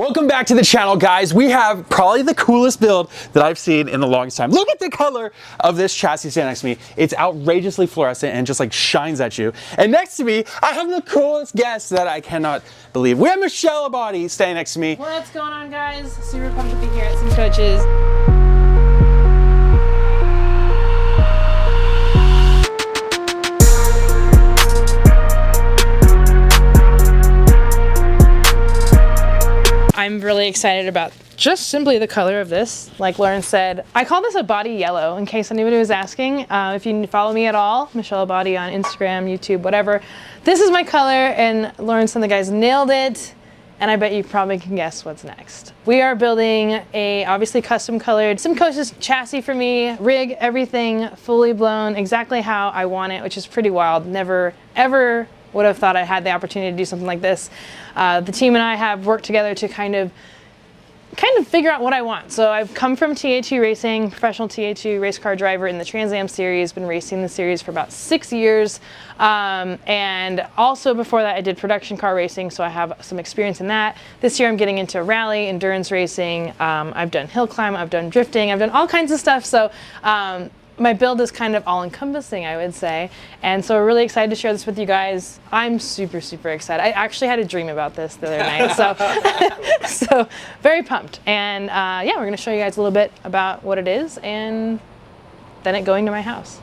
Welcome back to the channel, guys. We have probably the coolest build that I've seen in the longest time. Look at the color of this chassis standing next to me. It's outrageously fluorescent and just like shines at you. And next to me, I have the coolest guest that I cannot believe. We have Michele Abbate standing next to me. What's going on, guys? Super pumped to be here at Some Coaches. I'm really excited about just simply the color of this. Like Lauren said, I call this a body yellow in case anybody was asking. If you follow me at all, Michele Abbate on Instagram, YouTube, whatever. This is my color, and Lauren and the guys nailed it. And I bet you probably can guess what's next. We are building a obviously custom colored Some Coaches chassis for me, rig, everything fully blown exactly how I want it, which is pretty wild. Never, ever would have thought I had the opportunity to do something like this. The team and I have worked together to kind of figure out what I want. So I've come from THU racing, professional THU race car driver in the Trans Am series, been racing the series for about 6 years. And also before that I did production car racing, so I have some experience in that. This year I'm getting into rally, endurance racing. I've done hill climb, I've done drifting, I've done all kinds of stuff. So my build is kind of all-encompassing, I would say. And so we're really excited to share this with you guys. I'm super, super excited. I actually had a dream about this the other night, so, so very pumped. And yeah, we're gonna show you guys a little bit about what it is and then it going to my house.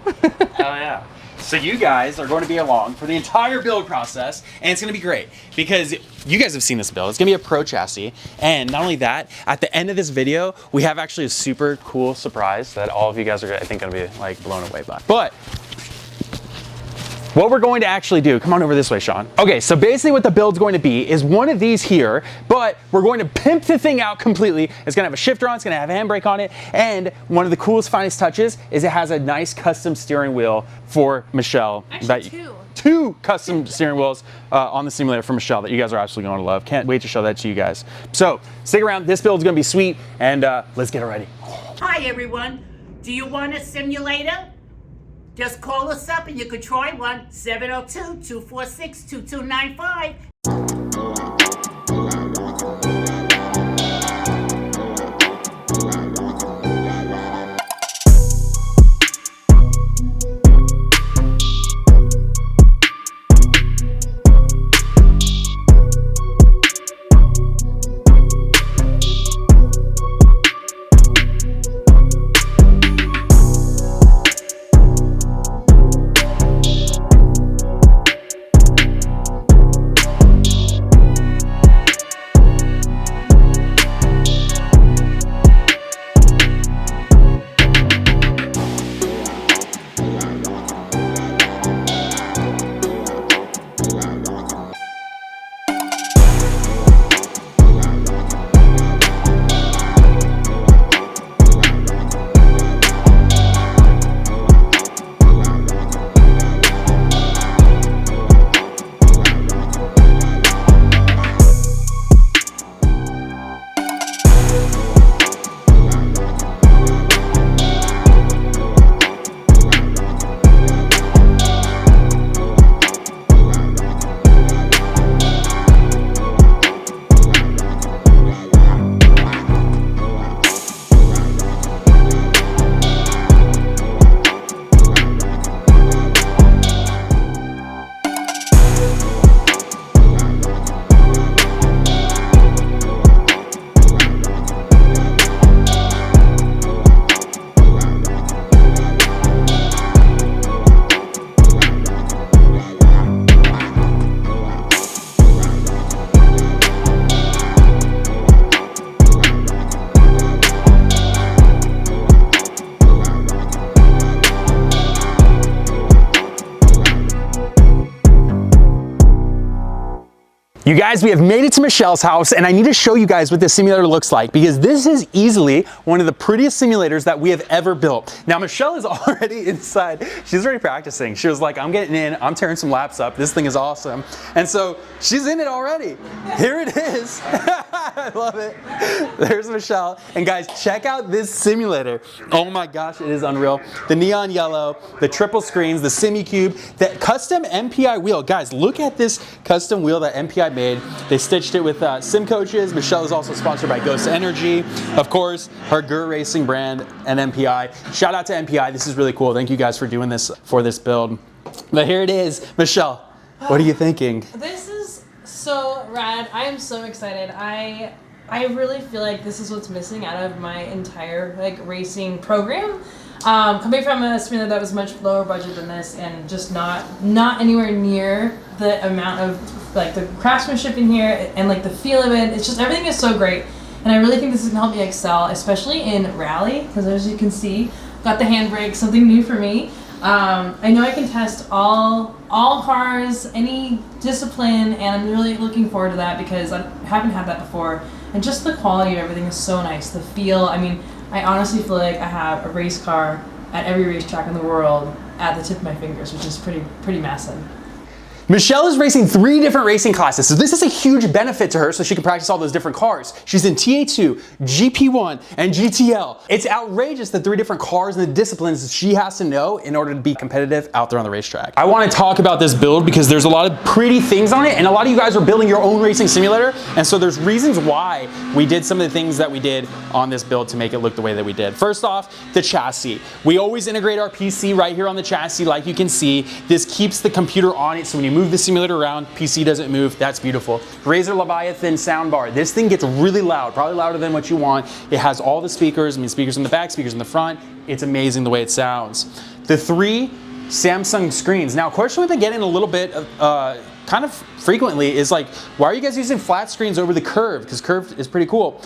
Hell yeah. So you guys are going to be along for the entire build process, and it's going to be great because you guys have seen this build. It's going to be a pro chassis, and not only that, at the end of this video, we have actually a super cool surprise that all of you guys are, I think, going to be like blown away by. But what we're going to actually do, come on over this way, Sean. Okay, so basically what the build's going to be is one of these here, but we're going to pimp the thing out completely. It's gonna have a shifter on, it's gonna have a handbrake on it, and one of the coolest, finest touches is it has a nice custom steering wheel for Michele. Actually, two custom steering wheels on the simulator for Michele that you guys are absolutely going to love. Can't wait to show that to you guys. So stick around, this build's gonna be sweet, and let's get it ready. Hi everyone, do you want a simulator? Just call us up and you could try one, 702-246-2295. You guys, we have made it to Michele's house, and I need to show you guys what this simulator looks like because this is easily one of the prettiest simulators that we have ever built. Now, Michele is already inside. She's already practicing. She was like, I'm getting in, I'm tearing some laps up. This thing is awesome. And so she's in it already. Here it is. I love it. There's Michele. And guys, check out this simulator. Oh my gosh, it is unreal. The neon yellow, the triple screens, the semi-cube, the custom MPI wheel. Guys, look at this custom wheel that MPI made. They stitched it with sim coaches. Michele is also sponsored by Ghost Energy. Of course, her GUR Racing brand and MPI. Shout out to MPI. This is really cool. Thank you guys for doing this for this build. But here it is. Michele, what are you thinking? This is so rad. I am so excited. I really feel like this is what's missing out of my entire like racing program. Coming from a simulator that was much lower budget than this and just not anywhere near the amount of like the craftsmanship in here and like the feel of it. It's just everything is so great. And I really think this is gonna help me excel, especially in rally, because as you can see, got the handbrake, something new for me. I know I can test all cars, any discipline, and I'm really looking forward to that because I haven't had that before. And just the quality of everything is so nice. The feel, I mean, I honestly feel like I have a race car at every racetrack in the world at the tip of my fingers, which is pretty massive. Michele is racing 3 different racing classes, so this is a huge benefit to her so she can practice all those different cars. She's in TA2, GP1, and GTL. It's outrageous the 3 different cars and the disciplines she has to know in order to be competitive out there on the racetrack. I want to talk about this build because there's a lot of pretty things on it, and a lot of you guys are building your own racing simulator, and so there's reasons why we did some of the things that we did on this build to make it look the way that we did. First off, the chassis. We always integrate our PC right here on the chassis like you can see. This keeps the computer on it, so when you move the simulator around, PC doesn't move. That's beautiful. RACER Leviathan soundbar. This thing gets really loud, probably louder than what you want. It has all the speakers, I mean speakers in the back, speakers in the front. It's amazing the way it sounds. The 3 Samsung screens. Now, a question we've been getting a little bit of, kind of frequently is like, why are you guys using flat screens over the curved? Because curved is pretty cool.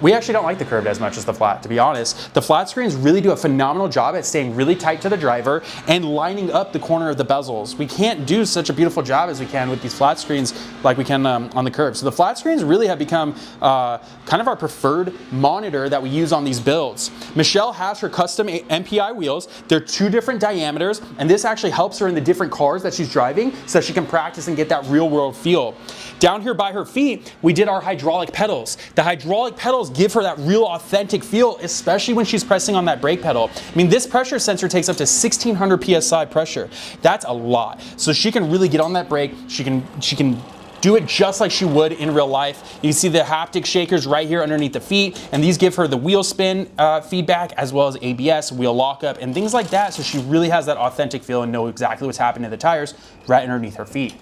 We actually don't like the curved as much as the flat, to be honest. The flat screens really do a phenomenal job at staying really tight to the driver and lining up the corner of the bezels. We can't do such a beautiful job as we can with these flat screens like we can on the curve. So the flat screens really have become kind of our preferred monitor that we use on these builds. Michele has her custom MPI wheels. They're 2 different diameters, and this actually helps her in the different cars that she's driving so she can practice and get that real world feel. Down here by her feet, we did our hydraulic pedals. The hydraulic pedals give her that real authentic feel, especially when she's pressing on that brake pedal. I mean, this pressure sensor takes up to 1600 PSI pressure. That's a lot. So she can really get on that brake. She can do it just like she would in real life. You can see the haptic shakers right here underneath the feet, and these give her the wheel spin feedback as well as ABS, wheel lockup, and things like that. So she really has that authentic feel and know exactly what's happening to the tires right underneath her feet.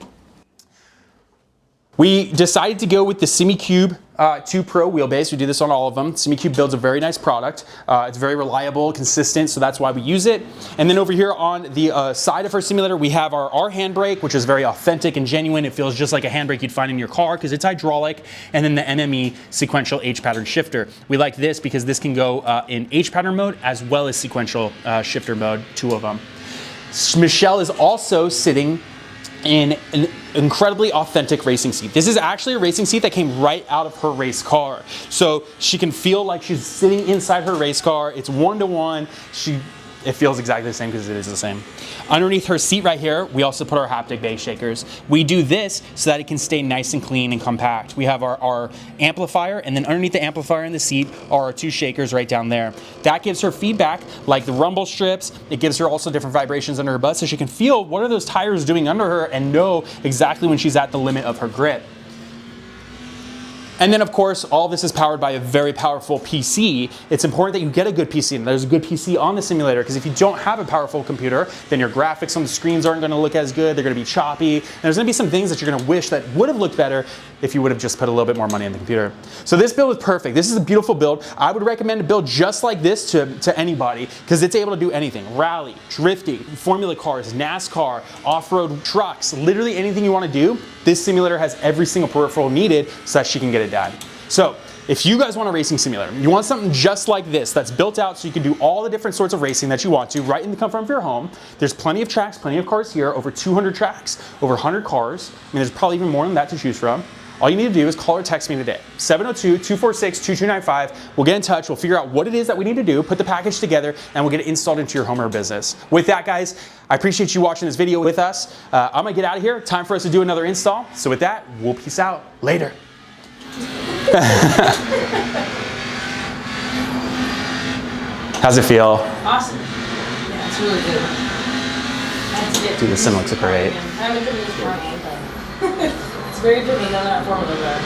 We decided to go with the semi-cube 2 Pro wheelbase. We do this on all of them. Semi-cube builds a very nice product. It's very reliable, consistent, so that's why we use it. And then over here on the side of our simulator, we have our handbrake, which is very authentic and genuine. It feels just like a handbrake you'd find in your car because it's hydraulic. And then the NME sequential H-pattern shifter. We like this because this can go in H-pattern mode as well as sequential shifter mode, 2 of them. Michele is also sitting in an incredibly authentic racing seat. This is actually a racing seat that came right out of her race car. So she can feel like she's sitting inside her race car. It's 1-to-1. It feels exactly the same because it is the same. Underneath her seat right here, we also put our haptic base shakers. We do this so that it can stay nice and clean and compact. We have our amplifier, and then underneath the amplifier in the seat are our 2 shakers right down there. That gives her feedback like the rumble strips. It gives her also different vibrations under her butt so she can feel what are those tires doing under her and know exactly when she's at the limit of her grip. And then of course, all this is powered by a very powerful PC. It's important that you get a good PC and there's a good PC on the simulator, because if you don't have a powerful computer, then your graphics on the screens aren't gonna look as good, they're gonna be choppy, and there's gonna be some things that you're gonna wish that would have looked better if you would have just put a little bit more money in the computer. So this build is perfect. This is a beautiful build. I would recommend a build just like this to anybody, because it's able to do anything. Rally, drifting, Formula cars, NASCAR, off-road trucks, literally anything you wanna do, this simulator has every single peripheral needed so that she can get it done. So if you guys want a racing simulator, you want something just like this that's built out so you can do all the different sorts of racing that you want to right in the comfort of your home. There's plenty of tracks, plenty of cars here, over 200 tracks, over 100 cars. I mean, there's probably even more than that to choose from. All you need to do is call or text me today, 702-246-2295. We'll get in touch, we'll figure out what it is that we need to do, put the package together, and we'll get it installed into your home or business. With that, guys, I appreciate you watching this video with us. I'm gonna get out of here. Time for us to do another install. So with that, we'll peace out. Later. How's it feel? Awesome. Yeah, it's really good. Dude, this sim looks great. I haven't driven this car in a long time. It's very different than that four-wheel drive.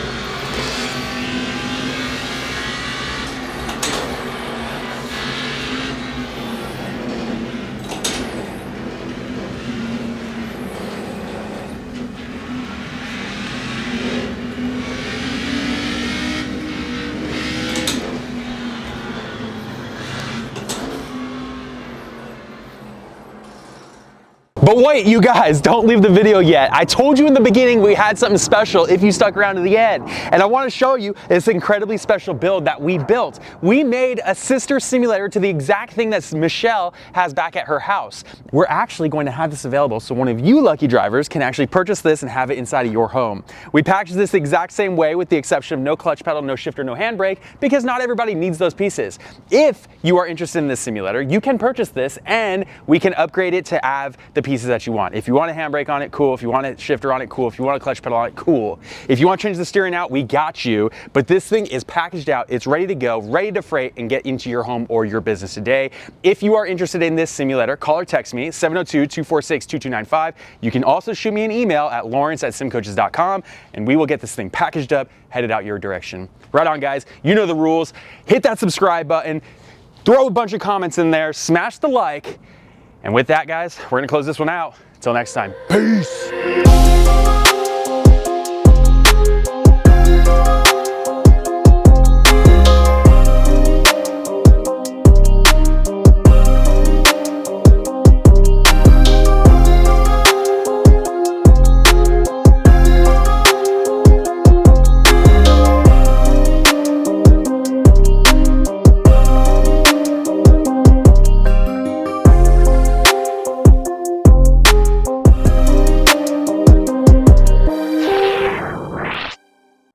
But wait, you guys, don't leave the video yet. I told you in the beginning we had something special if you stuck around to the end. And I want to show you this incredibly special build that we built. We made a sister simulator to the exact thing that Michele has back at her house. We're actually going to have this available so one of you lucky drivers can actually purchase this and have it inside of your home. We packaged this the exact same way with the exception of no clutch pedal, no shifter, no handbrake, because not everybody needs those pieces. If you are interested in this simulator, you can purchase this and we can upgrade it to have the pieces that you want. If you want a handbrake on it, cool. If you want a shifter on it, cool. If you want a clutch pedal on it, cool. If you want to change the steering out, we got you. But this thing is packaged out, it's ready to go, ready to freight and get into your home or your business today. If you are interested in this simulator, call or text me, 702-246-2295. You can also shoot me an email at lawrence@simcoaches.com and we will get this thing packaged up, headed out your direction. Right on, guys. You know the rules. Hit that subscribe button, throw a bunch of comments in there, smash the like. And with that, guys, we're gonna close this one out. Until next time, peace.